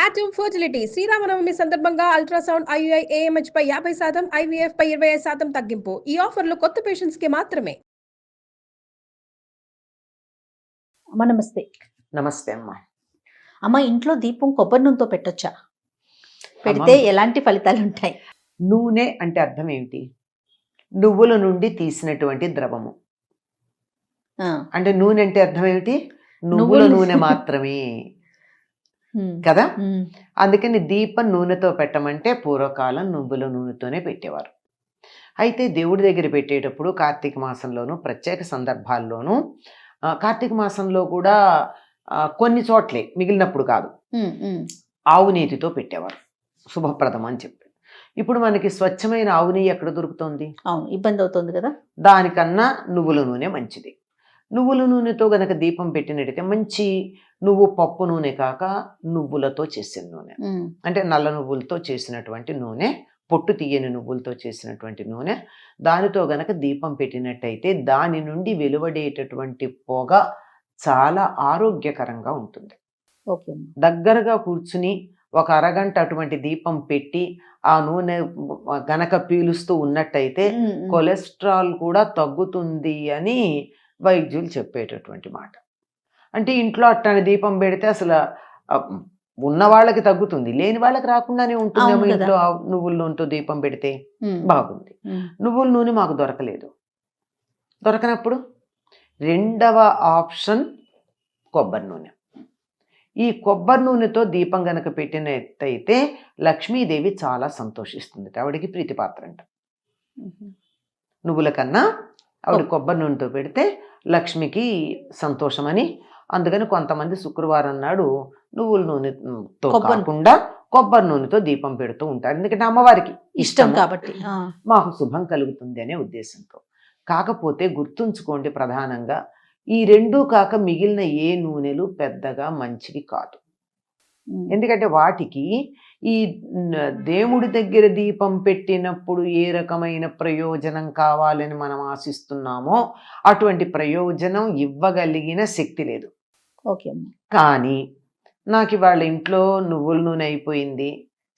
Atom fertility Sri Rama Navami సందర్భంగా ultrasound IUI AMH పై 50%, IVF పై 25% తగ్గింపు. ఈ ఆఫర్లు కొత్త పేషెంట్స్ కి మాత్రమే. అమ్మ నమస్తే. నమస్తే అమ్మా. అమ్మ, ఇంట్లో దీపం కొబ్బరి నూనెతో పెట్టొచ్చా? పెడితే ఎలాంటి ఫలితాలు ఉంటాయి? నూనె అంటే అర్థం ఏమిటి? నువ్వుల నుండి తీసినటువంటి ద్రవము. అంటే నూనె అంటే అర్థం ఏమిటి? నువ్వుల నూనె మాత్రమే కదా. అందుకని దీపం నూనెతో పెట్టమంటే పూర్వకాలం నువ్వుల నూనెతోనే పెట్టేవారు. అయితే దేవుడి దగ్గర పెట్టేటప్పుడు కార్తీక మాసంలోను ప్రత్యేక సందర్భాల్లోనూ, కార్తీక మాసంలో కూడా కొన్ని చోట్లే, మిగిలినప్పుడు కాదు, ఆవు నీతితో పెట్టేవారు, శుభప్రదం అని చెప్పి. ఇప్పుడు మనకి స్వచ్ఛమైన ఆవు నెయ్యి ఎక్కడ దొరుకుతుంది? అవును, ఇబ్బంది అవుతుంది కదా. దానికన్నా నువ్వుల నూనె మంచిది. నువ్వుల నూనెతో గనక దీపం పెట్టినట్టయితే మంచి నువ్వు పప్పు నూనె కాక నువ్వులతో చేసిన నూనె, అంటే నల్ల నువ్వులతో చేసినటువంటి నూనె, పొట్టు తీయని నువ్వులతో చేసినటువంటి నూనె, దానితో గనక దీపం పెట్టినట్టయితే దాని నుండి వెలువడేటటువంటి పొగ చాలా ఆరోగ్యకరంగా ఉంటుంది. ఓకే. దగ్గరగా కూర్చుని ఒక అరగంట అటువంటి దీపం పెట్టి ఆ నూనె గనక పీలుస్తూ ఉన్నట్టయితే కొలెస్ట్రాల్ కూడా తగ్గుతుంది అని వైద్యులు చెప్పేటటువంటి మాట. అంటే ఇంట్లో అట్లాంటి దీపం పెడితే అసలు ఉన్న వాళ్ళకి తగ్గుతుంది, లేని వాళ్ళకి రాకుండానే ఉంటుందేమో. ఇంట్లో నువ్వుల నూనెతో దీపం పెడితే బాగుంది. నువ్వుల నూనె మాకు దొరకలేదు. దొరకనప్పుడు రెండవ ఆప్షన్ కొబ్బరి నూనె. ఈ కొబ్బరి నూనెతో దీపం గనక పెట్టినట్టయితే లక్ష్మీదేవి చాలా సంతోషిస్తుంది, ఆవిడికి ప్రీతిపాత్ర అంట. నువ్వుల కన్నా ఆవిడ కొబ్బరి నూనెతో పెడితే లక్ష్మికి సంతోషమని. అందుకని కొంతమంది శుక్రవారం నాడు నువ్వుల నూనెతో కాకుండా కొబ్బరి నూనెతో దీపం పెడుతూ ఉంటారు, ఎందుకంటే అమ్మవారికి ఇష్టం కాబట్టి, మాకు శుభం కలుగుతుంది అనే ఉద్దేశంతో. కాకపోతే గుర్తుంచుకోండి, ప్రధానంగా ఈ రెండూ కాక మిగిలిన ఏ నూనెలు పెద్దగా మంచివి కాదు. ఎందుకంటే వాటికి ఈ దేవుడి దగ్గర దీపం పెట్టినప్పుడు ఏ రకమైన ప్రయోజనం కావాలని మనం ఆశిస్తున్నామో అటువంటి ప్రయోజనం ఇవ్వగలిగిన శక్తి లేదు. ఓకే. కానీ నాకు ఇవాళ ఇంట్లో నువ్వుల నూనె అయిపోయింది,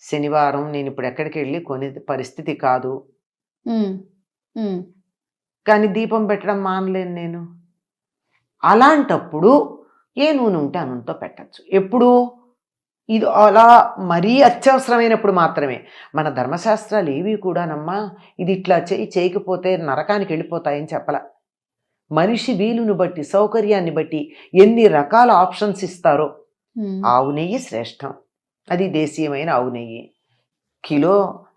శనివారం, నేను ఇప్పుడు ఎక్కడికి వెళ్ళి కొనే పరిస్థితి కాదు, కానీ దీపం పెట్టడం మానలేను నేను. అలాంటప్పుడు ఏ నూనె ఉంటే ఆ నూనెతో పెట్టచ్చు. ఎప్పుడు? ఇది అలా మరీ అత్యవసరమైనప్పుడు మాత్రమే. మన ధర్మశాస్త్రాలు ఏవి కూడానమ్మా ఇది ఇట్లా చేయకపోతే నరకానికి వెళ్ళిపోతాయని చెప్పల. మనిషి వీలును బట్టి, సౌకర్యాన్ని బట్టి ఎన్ని రకాల ఆప్షన్స్ ఇస్తారో. ఆవు నెయ్యి శ్రేష్టం, అది దేశీయమైన ఆవు నెయ్యి. కిలో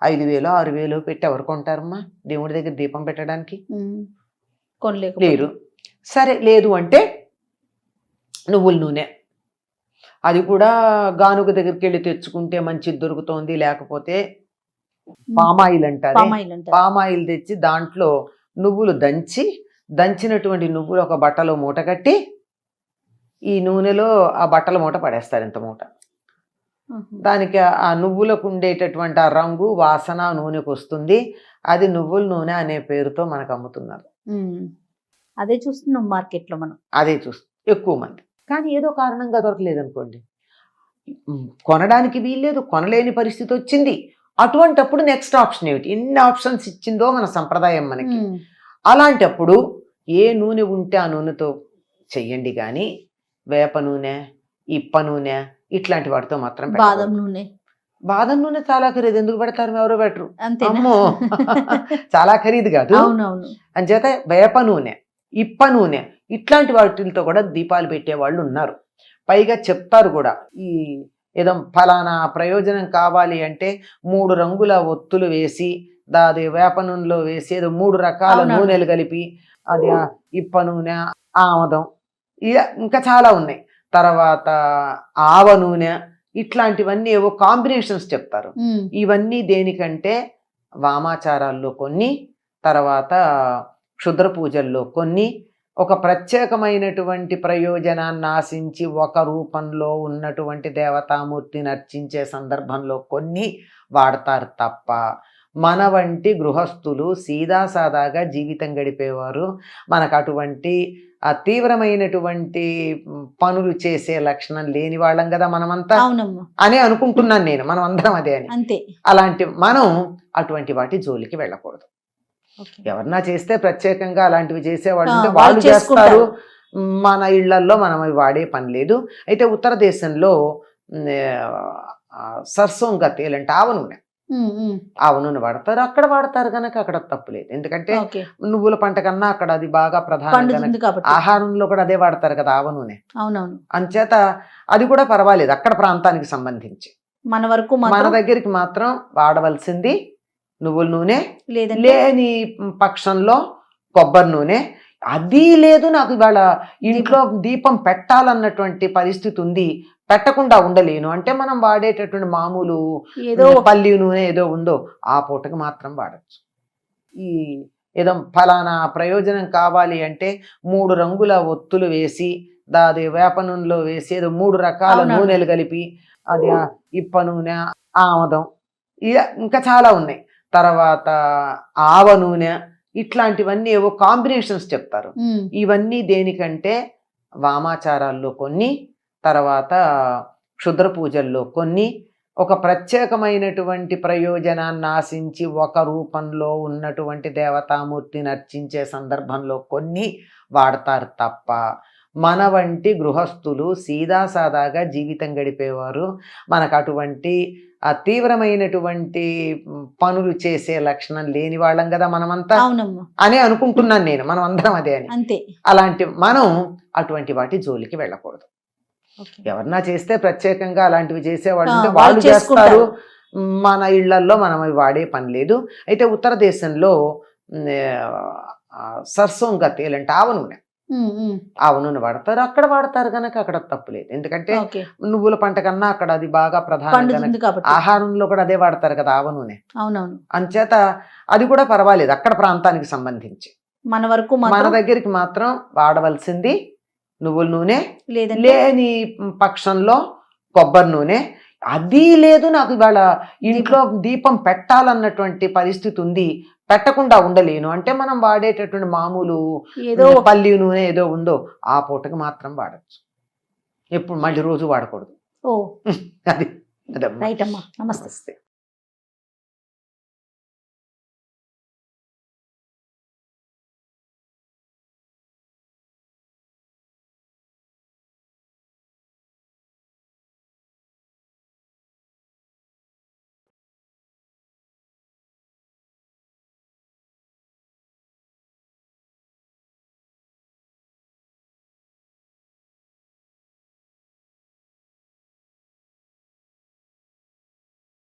5,000 6,000 పెట్టి ఎవరు కొంటారమ్మా దేవుడి దగ్గర దీపం పెట్టడానికి? లేరు. సరే, లేదు అంటే నువ్వుల నూనె, అది కూడా గానుగ దగ్గరికి వెళ్ళి తెచ్చుకుంటే మంచిది దొరుకుతోంది. లేకపోతే పామాయిల్ అంటారు, పామాయిల్ తెచ్చి దాంట్లో నువ్వులు దంచినటువంటి నువ్వులు ఒక బట్టలో మూట కట్టి ఈ నూనెలో ఆ బట్టల మూట పడేస్తారు, ఇంత మూట. దానికి ఆ నువ్వులకు ఉండేటటువంటి ఆ రంగు, వాసన నూనెకు వస్తుంది. అది నువ్వుల నూనె అనే పేరుతో మనకు అమ్ముతున్నారు. అదే చూస్తున్నాం మార్కెట్లో మనం, అదే చూస్తాం ఎక్కువ మంది. కానీ ఏదో కారణంగా దొరకలేదు అనుకోండి, కొనడానికి వీల్లేదు, కొనలేని పరిస్థితి వచ్చింది. అటువంటప్పుడు నెక్స్ట్ ఆప్షన్ ఏమిటి? ఎన్ని ఆప్షన్స్ ఇచ్చిందో మన సంప్రదాయం మనకి. అలాంటప్పుడు ఏ నూనె ఉంటే ఆ నూనెతో చెయ్యండి, కానీ వేప నూనె, ఇప్ప నూనె ఇట్లాంటి వాటితో మాత్రం. బాదం నూనె చాలా ఖరీదు, ఎందుకు పెడతారు? ఎవరో పెట్టరు. అమ్మో, చాలా ఖరీదు కాదు. అంచేత వేప నూనె, ఇప్ప నూనె ఇట్లాంటి వాటితో కూడా దీపాలు పెట్టేవాళ్ళు ఉన్నారు. పైగా చెప్తారు కూడా, ఈ ఏదో ఫలానా ప్రయోజనం కావాలి అంటే 3 రంగుల ఒత్తులు వేసి దాది వేప నూనెలో వేసి ఏదో 3 రకాల నూనెలు కలిపి, అది ఇప్ప నూనె, ఆమదం, ఇంకా చాలా ఉన్నాయి. తర్వాత ఆవ నూనె, ఇట్లాంటివన్నీ ఏవో కాంబినేషన్స్ చెప్తారు. ఇవన్నీ దేనికంటే వామాచారాల్లో కొన్ని, తర్వాత క్షుద్ర పూజల్లో కొన్ని, ఒక ప్రత్యేకమైనటువంటి ప్రయోజనాన్ని ఆశించి ఒక రూపంలో ఉన్నటువంటి దేవతామూర్తిని అర్చించే సందర్భంలో కొన్ని వాడతారు తప్ప మన వంటి గృహస్థులు సీదాసాదాగా జీవితం గడిపేవారు మనకు అటువంటి తీవ్రమైనటువంటి పనులు చేసే లక్షణం లేని వాళ్ళం కదా మనమంతా అవునమ్మా, అని అనుకుంటున్నాను నేను, మనం అందరం అదే అని. అంతే. అలాంటి మనం అటువంటి వాటి జోలికి వెళ్ళకూడదు. ఓకే. ఎవరన్నా చేస్తే ప్రత్యేకంగా అలాంటివి చేసేవాళ్ళు ఉంటే వాళ్ళు వాళ్ళు చేస్తారు, చేసుకుంటారు. మన ఇళ్లల్లో మనం అవి వాడే పని లేదు. అయితే ఉత్తర దేశంలో సర్సోంగా తేల్ అంటే ఆవ నూనె, ఆవ నూనె వాడతారు. అక్కడ వాడతారు కనుక అక్కడ తప్పులేదు. ఎందుకంటే ఓకే. నువ్వుల పంట కన్నా అక్కడ అది బాగా ప్రధానం పండుతుంది కనుక కాబట్టి. ఆహారంలో కూడా అదే వాడతారు కదా ఆవ నూనె. అవునవును. అంచేత అది కూడా పర్వాలేదు అక్కడ ప్రాంతానికి సంబంధించి. మన వరకు మన మాత్రం దగ్గరికి మాత్రం వాడవలసింది నువ్వుల నూనె, లేదంటే లేని పక్షంలో కొబ్బరి నూనె. అది లేదు, నాకు ఇవాళ ఇంట్లో దీపం పెట్టాలన్నటువంటి పరిస్థితి ఉంది, పెట్టకుండా ఉండలేను అంటే మనం వాడేటటువంటి మామూలు ఏదో పల్లి నూనె ఏదో ఉందో ఆ పూటకి మాత్రం వాడచ్చు. ఈ ఏదో ఫలానా ప్రయోజనం కావాలి అంటే 3 రంగుల ఒత్తులు వేసి దాది వేప నూనెలో వేసి ఏదో 3 రకాల అవునవును. నూనెలు కలిపి అది ఇప్ప నూనె, ఆమదం, ఇంకా చాలా ఉన్నాయి. తర్వాత ఆవ నూనె, ఇట్లాంటివన్నీ ఏవో కాంబినేషన్స్ చెప్తారు. ఇవన్నీ దేనికంటే వామాచారాల్లో కొన్ని, తర్వాత క్షుద్ర పూజల్లో కొన్ని, ఒక ప్రత్యేకమైనటువంటి ప్రయోజనాన్ని ఆశించి ఒక రూపంలో ఉన్నటువంటి దేవతామూర్తిని అర్చించే సందర్భంలో కొన్ని వాడతారు తప్ప మన వంటి గృహస్థులు సీదాసాదాగా జీవితం గడిపేవారు మనకు అటువంటి తీవ్రమైనటువంటి పనులు చేసే లక్షణం లేని వాళ్ళం కదా మనమంతా అవునమ్మా, అని అనుకుంటున్నాను నేను, మనం అందరం అదే అని. అంతే. అలాంటి మనం అటువంటి వాటి జోలికి వెళ్ళకూడదు. ఓకే. ఎవరన్నా చేస్తే ప్రత్యేకంగా అలాంటివి చేసేవాళ్ళు ఉంటే వాళ్ళు వాళ్ళు చేస్తారు, చేసుకుంటారు. మన ఇళ్లల్లో మనం అవి వాడే పని లేదు. అయితే ఉత్తర దేశంలో సర్సోంగా తేల్ అంటే ఆవ నూనె, ఆవ నూనె వాడతారు. అక్కడ వాడతారు కనుక అక్కడ తప్పులేదు. ఎందుకంటే ఓకే. నువ్వుల పంట కన్నా అక్కడ అది బాగా ప్రధానం పండుతుంది కనుక కాబట్టి. ఆహారంలో కూడా అదే వాడతారు కదా ఆవ నూనె. అవునవును. అంచేత అది కూడా పర్వాలేదు అక్కడ ప్రాంతానికి సంబంధించి. మన వరకు మన మాత్రం దగ్గరికి మాత్రం వాడవలసింది నువ్వుల నూనె, లేదంటే లేని పక్షంలో కొబ్బరి నూనె. అది లేదు, నాకు ఇవాళ ఇంట్లో దీపం పెట్టాలన్నటువంటి పరిస్థితి ఉంది, పెట్టకుండా ఉండలేను అంటే మనం వాడేటటువంటి మామూలు ఏదో పల్లి నూనె ఏదో ఉందో ఆ పూటకి మాత్రం వాడచ్చు. ఎప్పుడు మళ్ళీ రోజు వాడకూడదు. ఓ అది అదమ్మా. రైట్ అమ్మా, నమస్తే. నమస్తే.